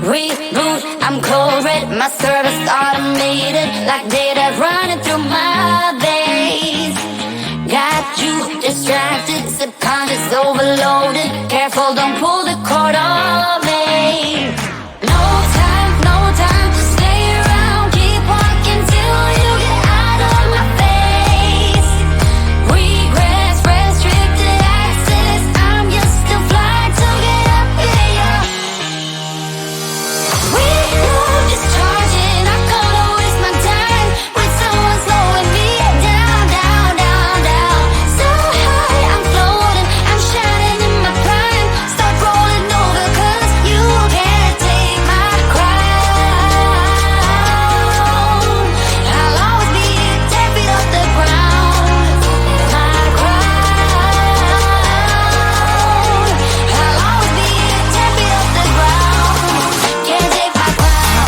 Reboot, I'm cold red, my service automated, like data running through my veins. Got you distracted, subconscious overloaded. Careful, don't pull the cord on me. No time to stay around. Keep walking till you get out of my face. Regrets, restricted access. I'm just a flight to get up in ya. We love discharging. I can't waste my time with someone slowing me down, down, down, down. So high, I'm floating, I'm shining in my prime. Start rolling over 'cause you can't take my crown. I'll always be 10 feet off the ground. My crown. I'll always be 10 feet off the ground. Can't take my crown.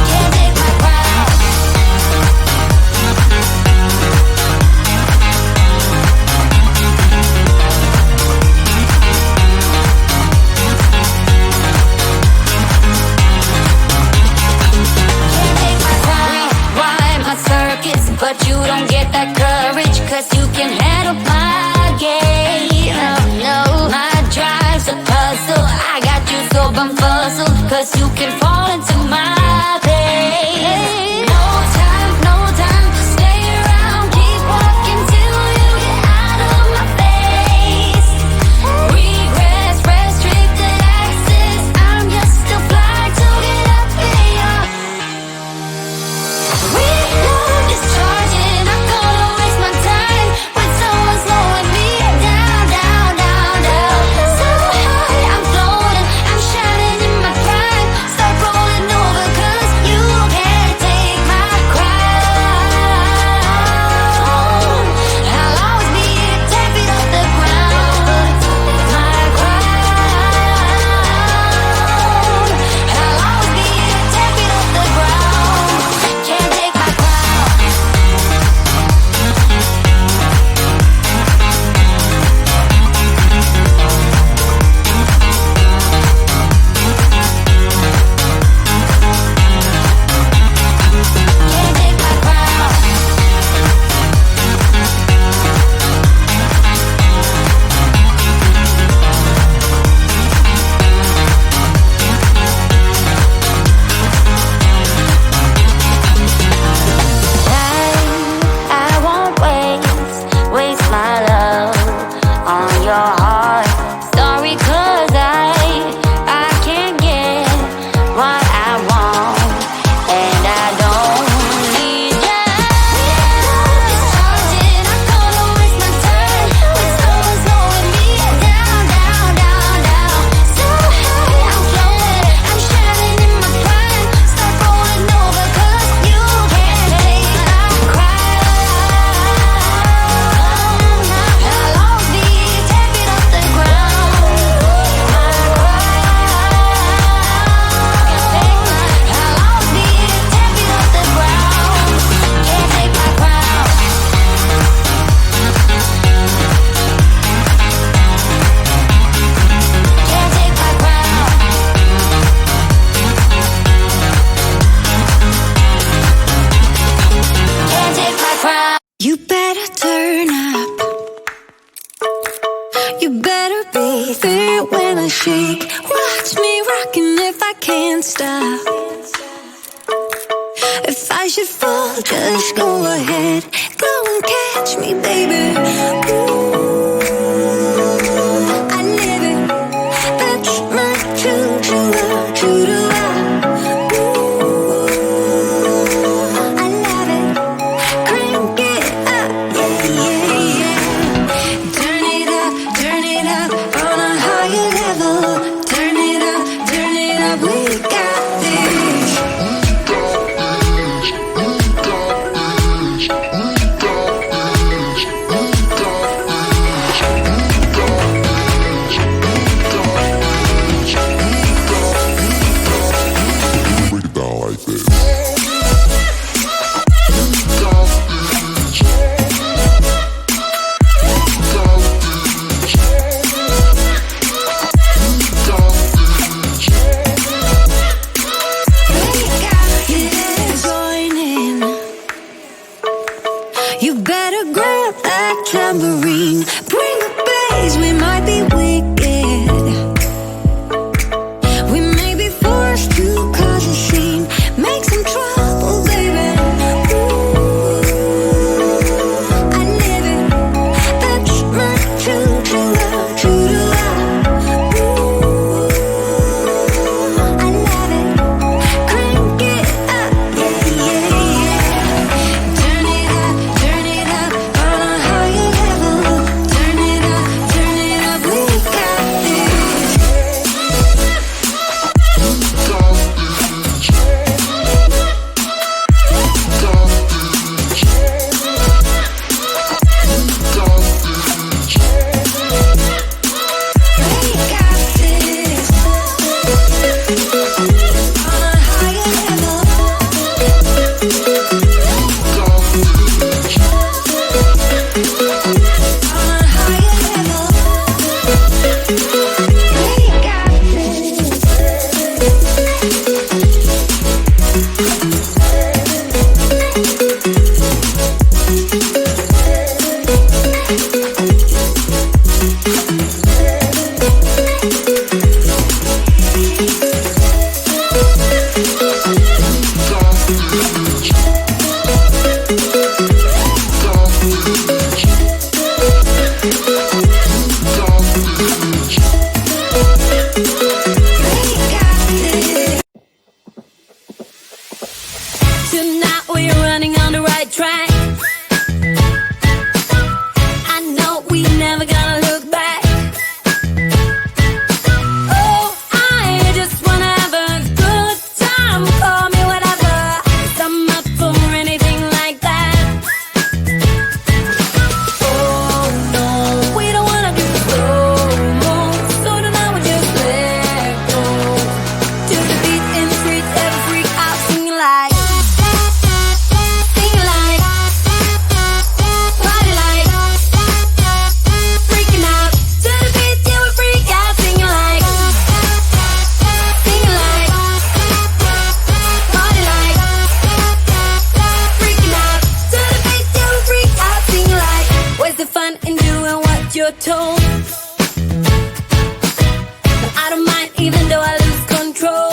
Can't take my crown. Can't take my crown. Rewind my circuits, but you don't get that courage, 'cause you can handle my game. No, my drive's a puzzle. I got you so bumfuzzled, 'cause you can fall into my pain. No time to stay around. Keep walking till you get out of my face. Regrets, restricted access. I'm just a flight to get up in ya. We love discharging. I can't waste my time with someone slowing me down, down, down, down. So high, I'm floating, I'm shining in my prime. Start rolling over 'cause you can't take my crown. I'll always be 10 feet off the ground. My crown. I'll always be 10 feet off the ground. Can't take my crown. Can't take my crown. I won't waste my love on your heart. Sorry, 'cause I can't get what I want, and I don't need ya. Discharging, I can't waste my time with someone slowing me down, down, down, down. So high, I'm floating, I'm shining in my prime. Start rolling over 'cause you can't take my crown. I'll always be 10 feet off the ground. My crown. I'll always be 10 feet off the ground. Can't take my crown. Can't take my crown. Can't take my crown. You better turn up. You better be there when I shake. Watch me rocking if I can't stop. If I should fall, just go ahead. Go and catch me, baby. Ooh, I live it. That's my true to love, true to love. Ooh, I love it. Crank it up, yeah, yeah, yeah. Turn it up on a higher level. Turn it up, we got this. You better grab that tambourine. Bring the bass, we might be wicked. We may be forced to cause a scene. Make some trouble, baby. Ooh, I live it. That's my true to love. Ooh, I love it. Crank it up, yeah, yeah, yeah. Turn it up on a higher level. Turn it up, we got this. We got this. On a higher level. On a higher level. We got Tonight we're running on the right track. I know we never gonna look back. Oh, I just wanna have a good time. Call me whatever. 'Cause I'm up for anything like that. Oh no, we don't wanna do slow-mo. So tonight we just let go. To the beat in the streets, every freak out singing like. Sing like, party like, freaking out. To the beat, yeah, we freak out, singing like, party like, freaking out. To the beat, yeah, we freak out, singing like. Where's the fun in doing what you're told? But I don't mind even though I lose control.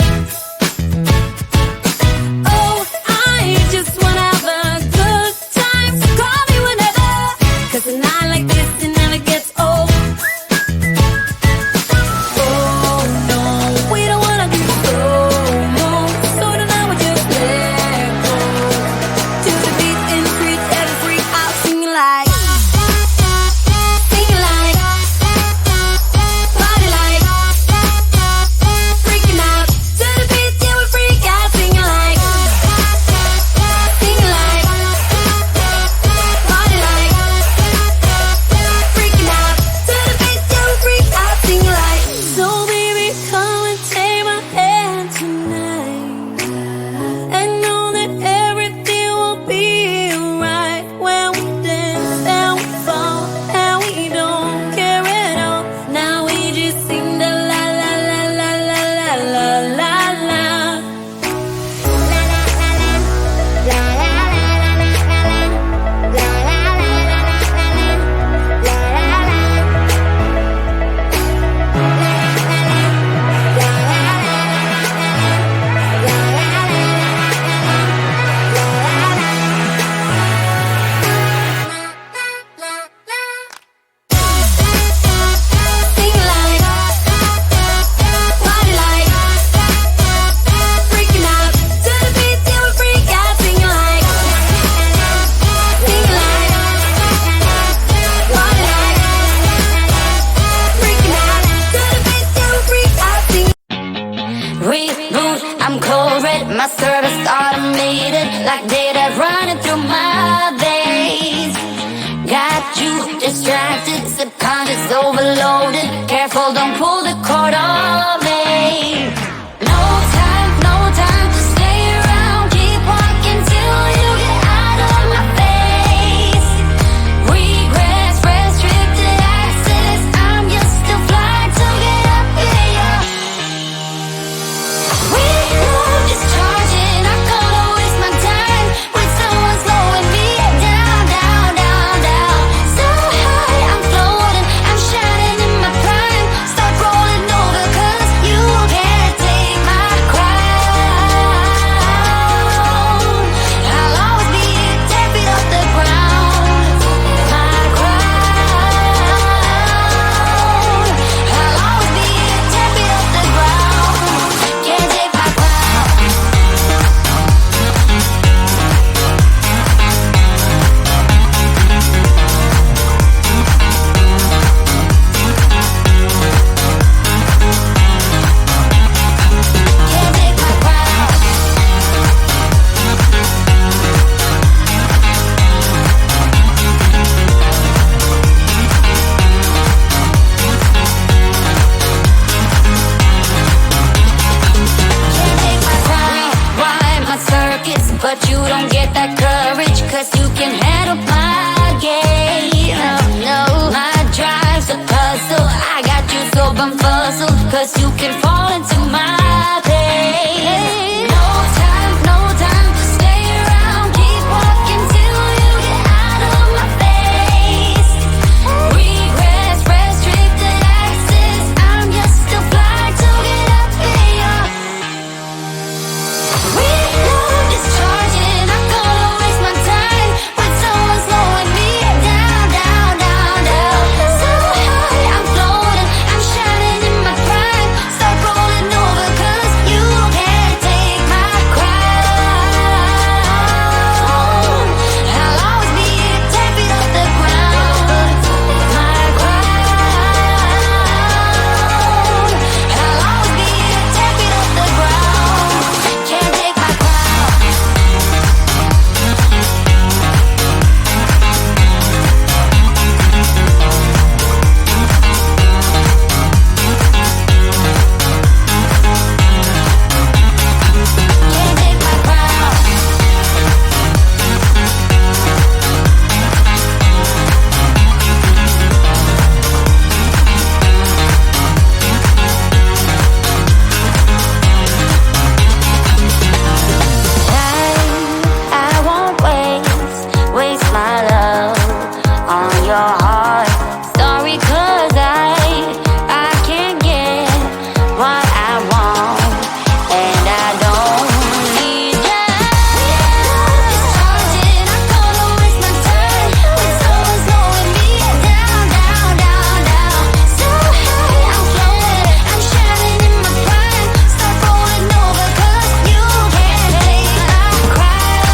Oh, I just wanna have a good time. So call me whenever. 'Cause a night like this, it never gets old. Oh no, we don't wanna do slow-mo. So tonight we just let go. To the beat in the streets, every freak out singing like. Singing like, party like, freaking out. To the beat, yeah, we freak out singing like. Singing like, party like, freaking out. To the beat, yeah, we freak out singing like. So baby, come and take my hand tonight. And know that everything will be alright when we dance and we fall and we don't care at all. Now we just sing the la la la la la la la la la. Sing like, party like, freaking out. To the beat, yeah, we freak out, singing like. Sing like, party like, freaking out. To the beat, yeah, we freak out, singing. Reboot, I'm cold red, my service automated, like data running through my veins. Got you distracted, subconscious overloaded. Careful, don't pull the cord on me. No time to stay around. don't get that courage, cause you can handle my game. No, my drive's a puzzle. I got you so bumfuzzled, cause you can fall into my pain. No time to stay around. Keep walking till you get out of my face. Regrets, restricted access. I'm just a flight to get up in your reload, discharging. I'm gonna waste my time with someone slowing me down, down, down, down. So high, I'm floating, I'm shining in my prime. Start rolling over, cause you can't take my crown. I'll always be here, 10 feet off the ground. My crown. I'll always be here, 10 feet off the ground. Can't take my crown. Can't take my crown. I won't waste my love on your heart. Sorry, cause I can't get what I want, and I don't need you. Discharging, I'm gonna waste my time with someone slowing me down, down, down, down. So high, I'm floating, I'm shining in my prime. Start rolling over, cause you can't take my crown.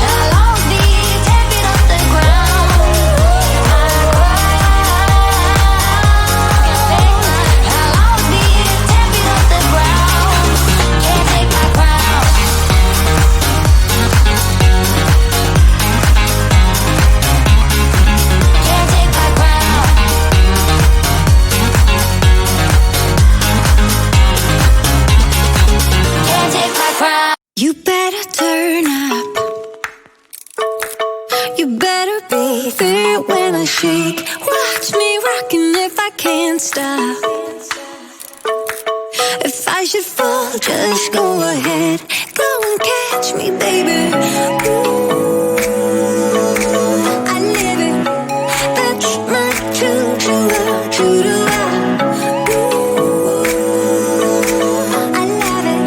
I'll always be 10 feet off the ground. My crown. I'll always be 10 feet off the ground. Can't take my crown. Can't take my crown. Can't take my crown. You better turn up. You better be there when I shake. Watch me rocking if I can't stop. If I should fall, just go ahead. Go and catch me, baby. Ooh, I live it. That's my true love, true to love. Ooh, I love it.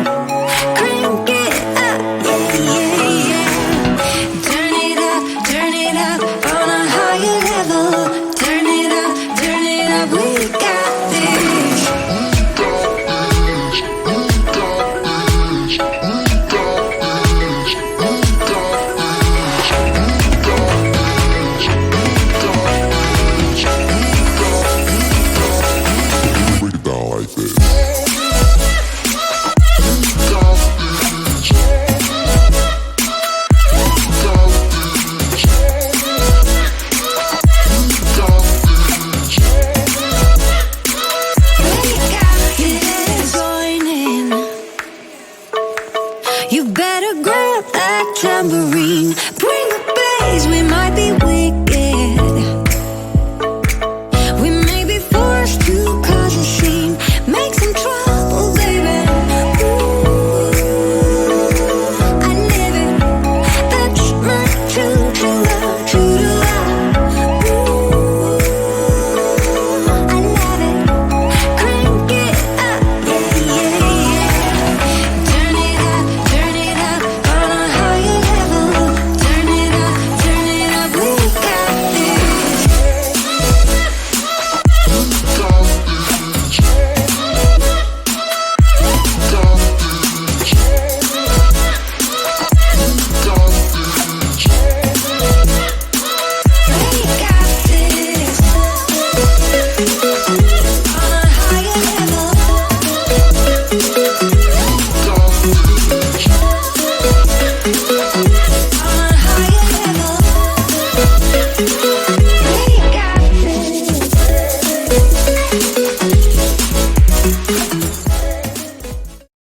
Crank it up, yeah, yeah, yeah. Turn it up on a higher level. Turn it up, we got this. Break it down like this. We got this. Join in. You better grab that tambourine. Bring the bass, we might be wicked. We may be forced to cause a scene. Make some trouble, baby. Ooh, I live it. That's my true love, true to love. Ooh, I love it. Crank it up, yeah, yeah, yeah. Turn it up on a higher level. Turn it up, we got this. We got this. On a higher level. On a higher level.